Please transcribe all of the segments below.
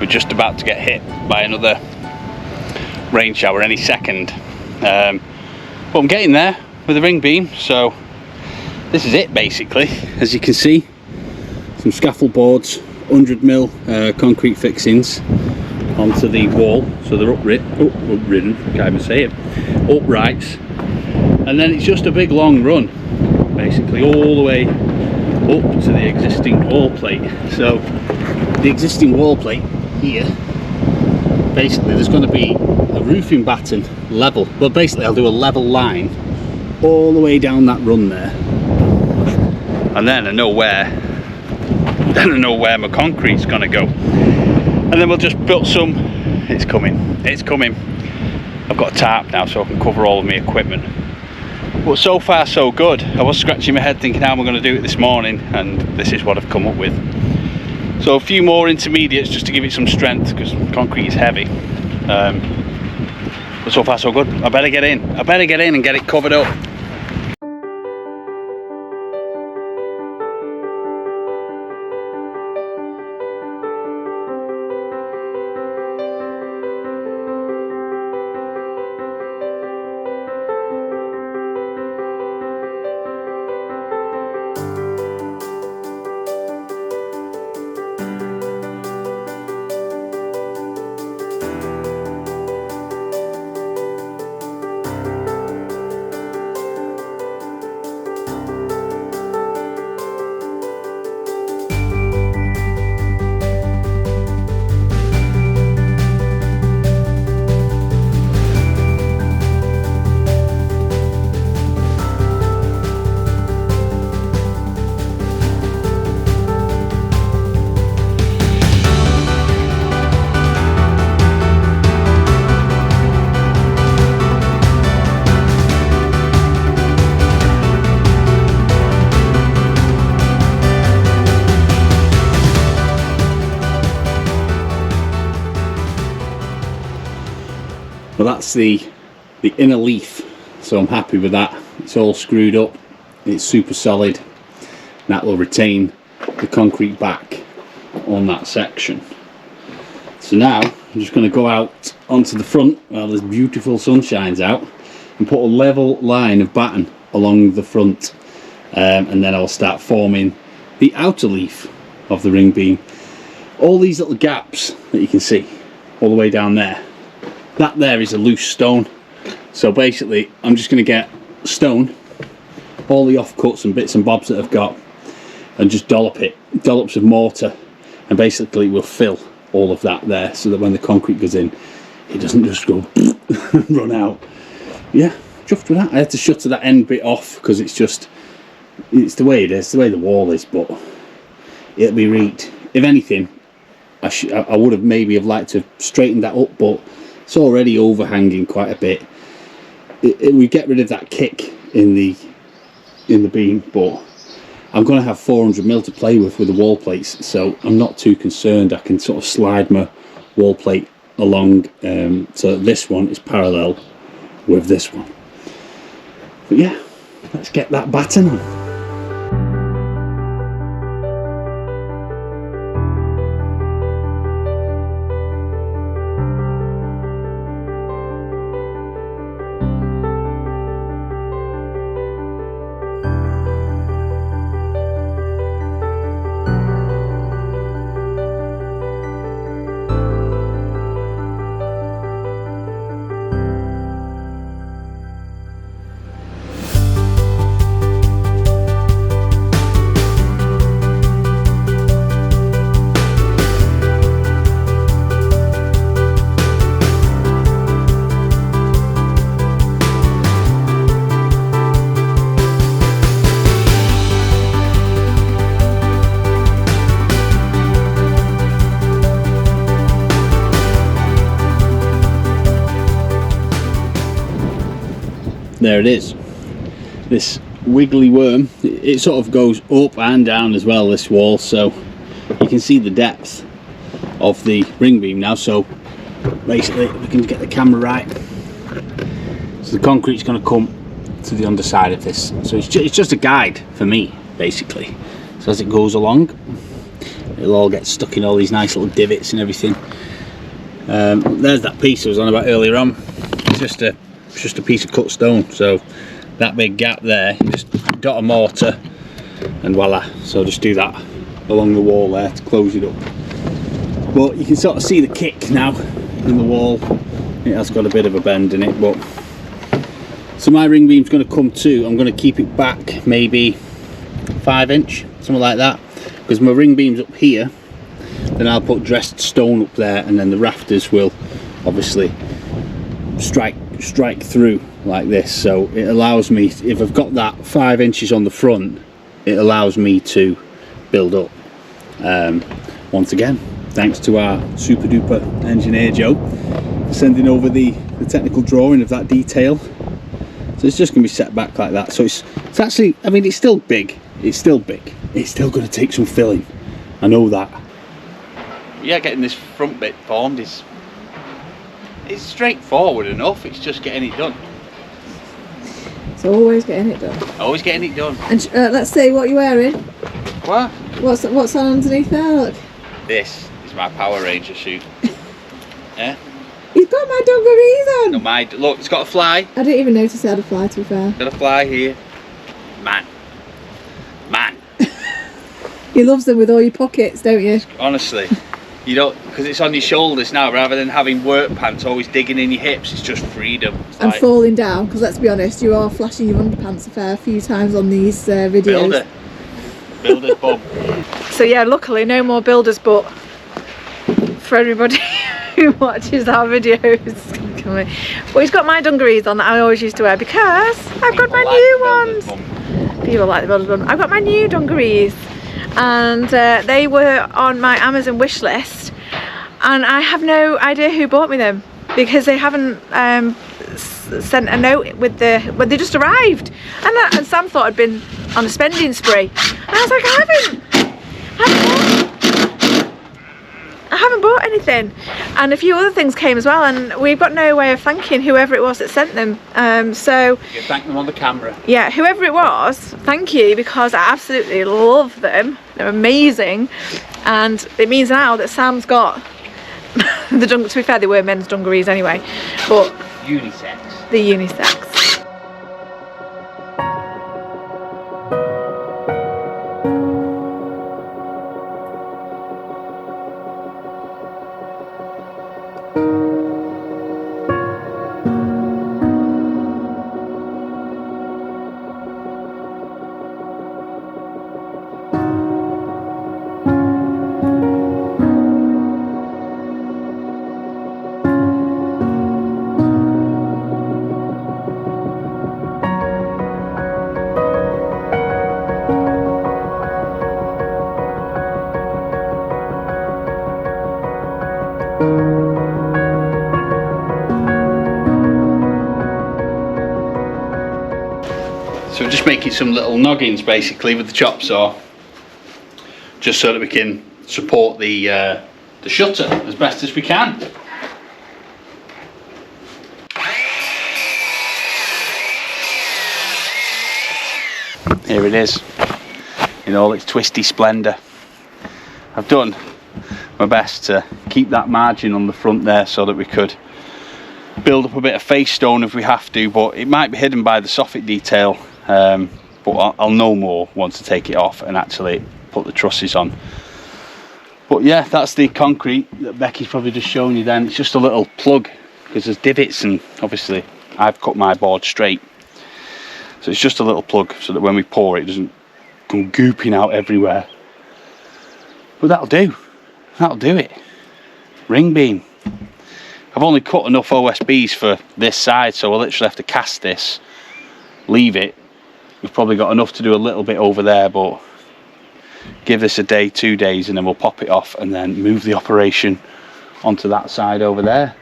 just about to get hit by another rain shower any second. But I'm getting there with the ring beam, so this is it basically. As you can see, some scaffold boards, 100mm concrete fixings onto the wall, so they're upridden, can't even say it, uprights, and then it's just a big long run basically all the way up to the existing wall plate. So the existing wall plate here, basically there's going to be a roofing batten level, well basically I'll do a level line all the way down that run there, and then I know where my concrete's going to go, and then we'll just build some. It's coming. I've got a tarp now so I can cover all of my equipment. But so far so good. I was scratching my head thinking how am I going to do it this morning, and this is what I've come up with. So a few more intermediates just to give it some strength, because concrete is heavy. But so far so good. I better get in and get it covered up. Well, that's the inner leaf, so I'm happy with that. It's all screwed up, it's super solid, and that will retain the concrete back on that section. So now I'm just going to go out onto the front while this beautiful sun shines out and put a level line of batten along the front, and then I'll start forming the outer leaf of the ring beam. All these little gaps that you can see all the way down there, that there is a loose stone. So basically I'm just going to get stone, all the offcuts and bits and bobs that I've got, and just dollops of mortar, and basically we'll fill all of that there so that when the concrete goes in it doesn't just go run out. Yeah, chuffed with that. I had to shutter that end bit off because it's the way it is, the way the wall is, but it'll be reet. If anything, I would have maybe liked to straighten that up, but it's already overhanging quite a bit. We get rid of that kick in the beam, but I'm going to have 400mm to play with the wall plates, so I'm not too concerned. I can sort of slide my wall plate along, so this one is parallel with this one. But yeah, let's get that batten on. There it is, this wiggly worm. It sort of goes up and down as well, this wall, so you can see the depth of the ring beam now. So basically we can get the camera right, so the concrete's going to come to the underside of this, so it's just a guide for me basically. So as it goes along, it'll all get stuck in all these nice little divots and everything. There's that piece I was on about earlier on. It's just a piece of cut stone, so that big gap there, you just dot a mortar and voila. So just do that along the wall there to close it up. But you can sort of see the kick now in the wall. It has got a bit of a bend in it, but so my ring beam's going to come to, I'm going to keep it back maybe 5 inch, something like that, because my ring beam's up here. Then I'll put dressed stone up there, and then the rafters will obviously strike through like this. So it allows me, if I've got that 5 inches on the front, it allows me to build up. Once again, thanks to our super duper engineer Joe for sending over the technical drawing of that detail. So it's just going to be set back like that. So it's actually, I mean, it's still big. It's still big. It's still going to take some filling. I know that. Yeah, getting this front bit formed is straightforward enough. It's just getting it done. It's always getting it done. Always getting it done. And let's see what you're wearing. What? What's on underneath there? Look. This is my Power Ranger suit. Yeah. He's got my dungarees on. No, look, it's got a fly. I didn't even notice it had a fly, to be fair. Got a fly here. Man. He loves them with all your pockets, don't you? Honestly, you don't, because it's on your shoulders now, rather than having work pants always digging in your hips. It's just freedom. It's and like, falling down, because let's be honest, you are flashing your underpants a fair few times on these videos. Builder's bum. So yeah, luckily no more builder's butt for everybody who watches our videos. But he's got my dungarees on that I always used to wear, because I've got my new ones. People like the builder's bum. I've got my new dungarees, and they were on my Amazon wish list, and I have no idea who bought me them, because they haven't sent a note with when they just arrived, and Sam thought I'd been on a spending spree, and I was like, I haven't bought anything. And a few other things came as well, and we've got no way of thanking whoever it was that sent them. So you can thank them on the camera. Yeah, whoever it was, thank you, because I absolutely love them. They're amazing, and it means now that Sam's got the to be fair, they were men's dungarees anyway, but unisex. The unisex. So we're just making some little noggins basically with the chop saw, just so that we can support the shutter as best as we can. Here it is in all its twisty splendour. I've done my best to keep that margin on the front there so that we could build up a bit of face stone if we have to, but it might be hidden by the soffit detail. But I'll know more once I take it off and actually put the trusses on. But yeah, that's the concrete that Becky's probably just shown you then. It's just a little plug because there's divots, and obviously I've cut my board straight, so it's just a little plug so that when we pour it doesn't come gooping out everywhere. But that'll do it. Ring beam. I've only cut enough OSBs for this side, so I'll literally have to cast this, leave it. We've probably got enough to do a little bit over there, but give this a day, 2 days, and then we'll pop it off and then move the operation onto that side over there.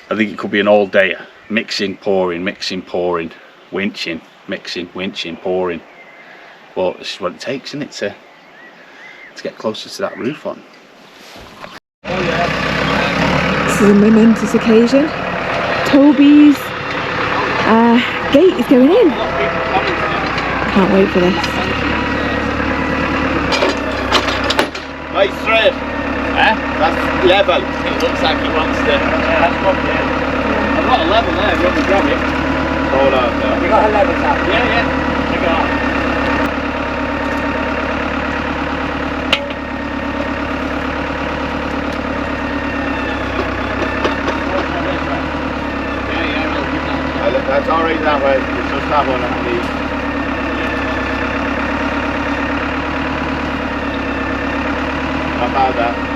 I think it could be an all dayer. Mixing, pouring, winching, mixing, winching, pouring. Well, this is what it takes, isn't it, to get closer to that roof on. This is a momentous occasion. Toby's gate is going in. Can't wait for this. Right straight. Eh? That's level. It looks like he wants to. Yeah, that's what it is. I've got a level there, if you want me to grab it. Hold on there. You got a level, Sam? Yeah, yeah. Take it out. That's alright that way. It's just that one at least. Not bad that.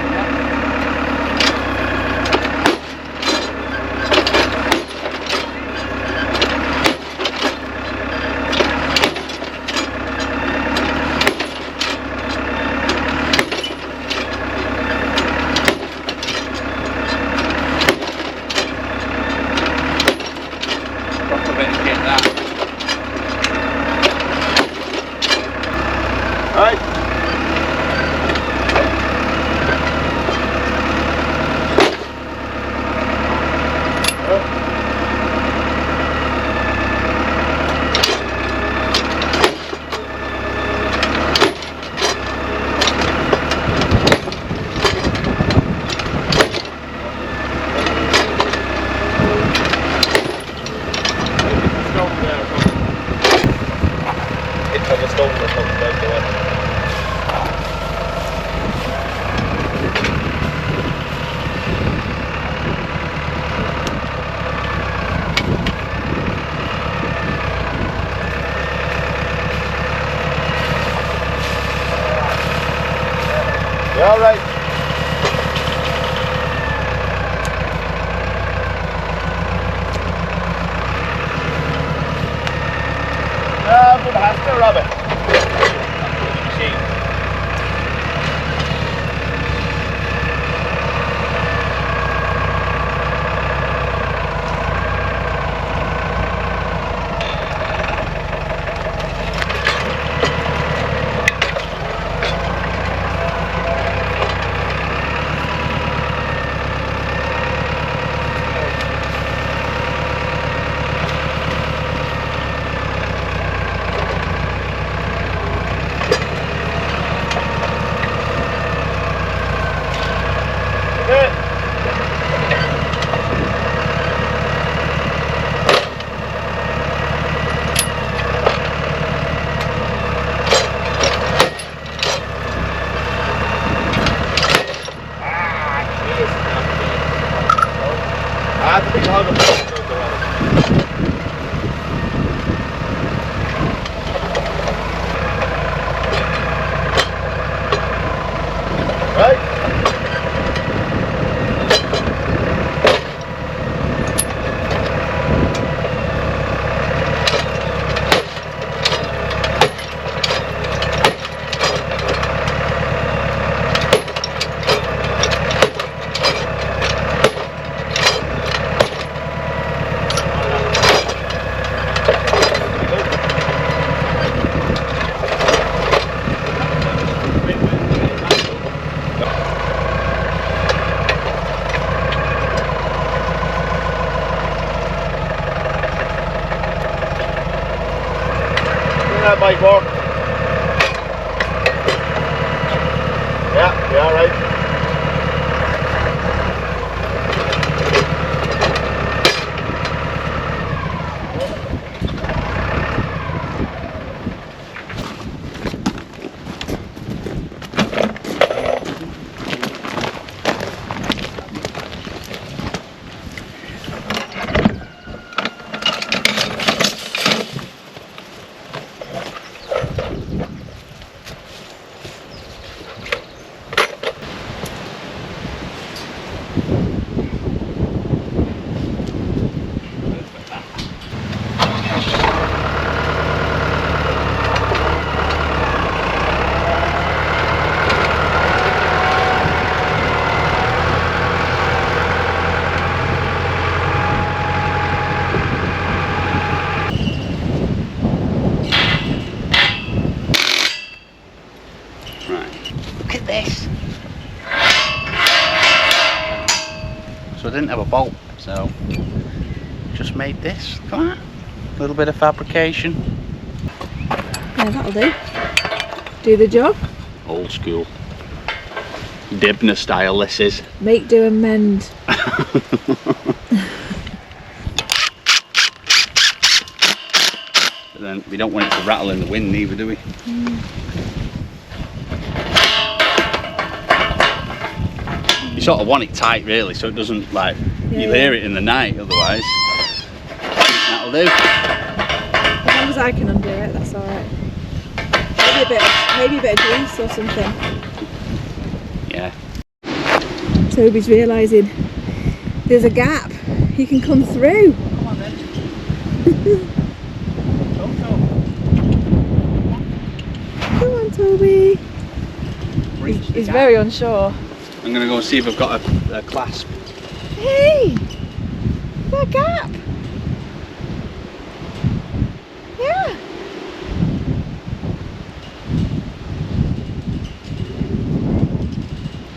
You alright? No, but I have to rub it. That might work. Yeah, alright. So I didn't have a bolt, so just made this. Look at that. A little bit of fabrication. Yeah, that'll do. Do the job. Old school. Dibner style this is. Make, do and mend. But then we don't want it to rattle in the wind either, do we? You sort of want it tight really, so it doesn't like, you'll hear it in the night otherwise. That'll do. As long as I can undo it, that's alright. Maybe a bit of grease or something. Yeah. Toby's realising there's a gap. He can come through. Come on then. Come on, Toby. He's very unsure. I'm going to go and see if I've got a clasp. Hey! That gap! Yeah!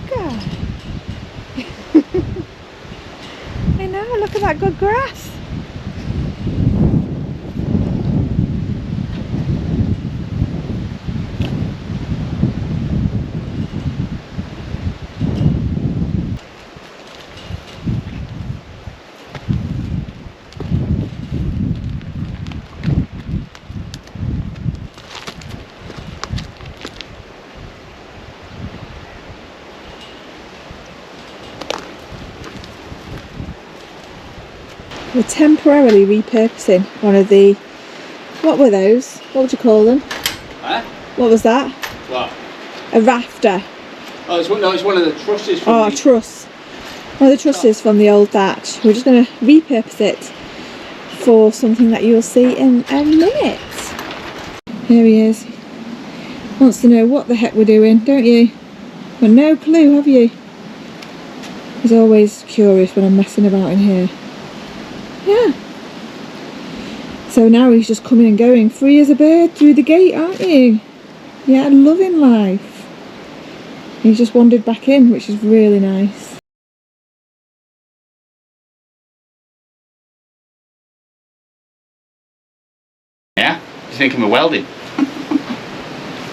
God. I know, look at that good grass. We're temporarily repurposing one of the, what were those? What would you call them? Huh? What was that? What? A rafter. Oh, it's one of the trusses from Oh, a truss. One of the trusses from the old thatch. We're just going to repurpose it for something that you'll see in a minute. Here he is. Wants to know what the heck we're doing, don't you? Well, no clue, have you? He's always curious when I'm messing about in here. Yeah. So now he's just coming and going, free as a bird through the gate, aren't you? Yeah, loving life. He's just wandered back in, which is really nice. Yeah? You thinking of welding?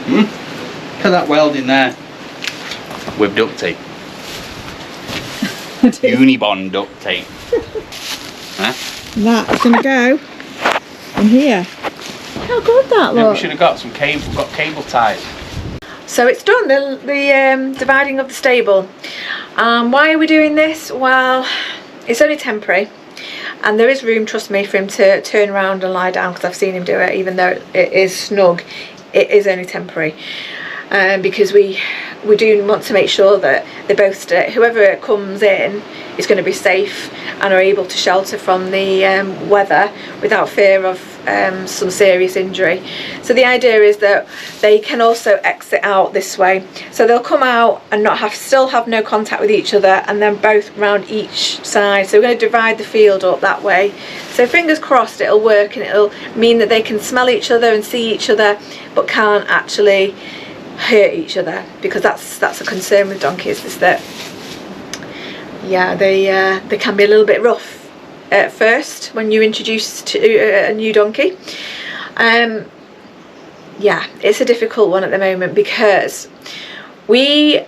Look at that welding there. With duct tape. Unibond duct tape. Huh? That's going to go in here. How good that Yeah, we looks. should have got some cable. We've got cable ties. So it's done, the dividing of the stable. Why are we doing this? Well, it's only temporary. And there is room, trust me, for him to turn around and lie down, because I've seen him do it, even though it is snug. It is only temporary. Because we do want to make sure that they both stay, whoever comes in is going to be safe and are able to shelter from the weather without fear of some serious injury. So the idea is that they can also exit out this way, so they'll come out and still have no contact with each other, and then both round each side. So we're going to divide the field up that way, so fingers crossed it'll work, and it'll mean that they can smell each other and see each other but can't actually hurt each other, because that's a concern with donkeys, is that yeah, they can be a little bit rough at first when you're introduced to a new donkey. Yeah, it's a difficult one at the moment because we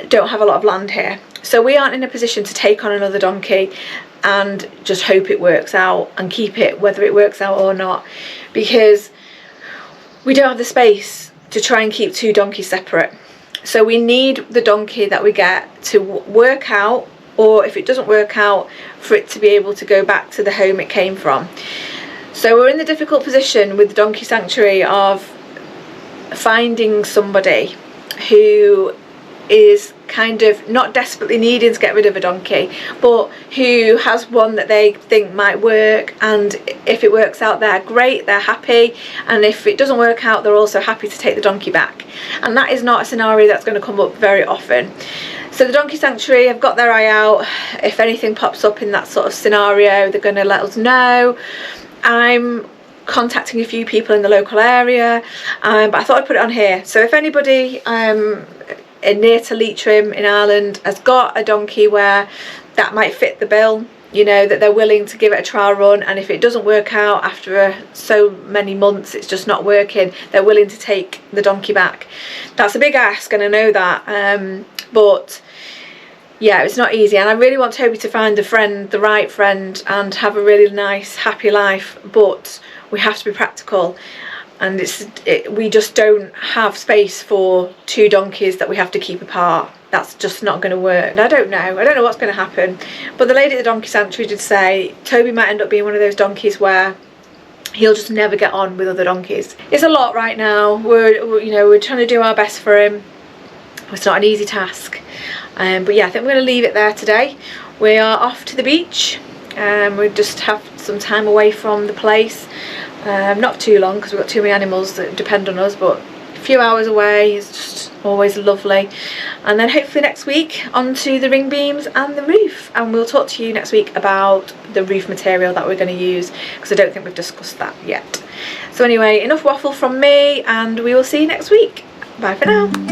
don't have a lot of land here, so we aren't in a position to take on another donkey and just hope it works out and keep it whether it works out or not, because we don't have the space to try and keep two donkeys separate. So we need the donkey that we get to work out, or if it doesn't work out, for it to be able to go back to the home it came from. So we're in the difficult position with the donkey sanctuary of finding somebody who is kind of not desperately needing to get rid of a donkey, but who has one that they think might work, and if it works out, they're great, they're happy, and if it doesn't work out, they're also happy to take the donkey back. And that is not a scenario that's going to come up very often. So the donkey sanctuary have got their eye out. If anything pops up in that sort of scenario, they're going to let us know. I'm contacting a few people in the local area, but I thought I'd put it on here. So if anybody near to Leitrim in Ireland has got a donkey where that might fit the bill, you know, that they're willing to give it a trial run, and if it doesn't work out after so many months, it's just not working, they're willing to take the donkey back. That's a big ask, and I know that, But yeah, it's not easy, and I really want Toby to find a friend, the right friend, and have a really nice, happy life, but we have to be practical, and we just don't have space for 2 donkeys that we have to keep apart. That's just not going to work. And I don't know what's going to happen, but the lady at the donkey sanctuary did say Toby might end up being one of those donkeys where he'll just never get on with other donkeys. It's a lot right now. We're trying to do our best for him. It's not an easy task. But yeah, I think we're going to leave it there today. We are off to the beach. We just have some time away from the place. Not too long because we've got too many animals that depend on us, but a few hours away is just always lovely. And then hopefully next week onto the ring beams and the roof. And we'll talk to you next week about the roof material that we're going to use, because I don't think we've discussed that yet. So anyway, enough waffle from me, and we will see you next week. Bye for now.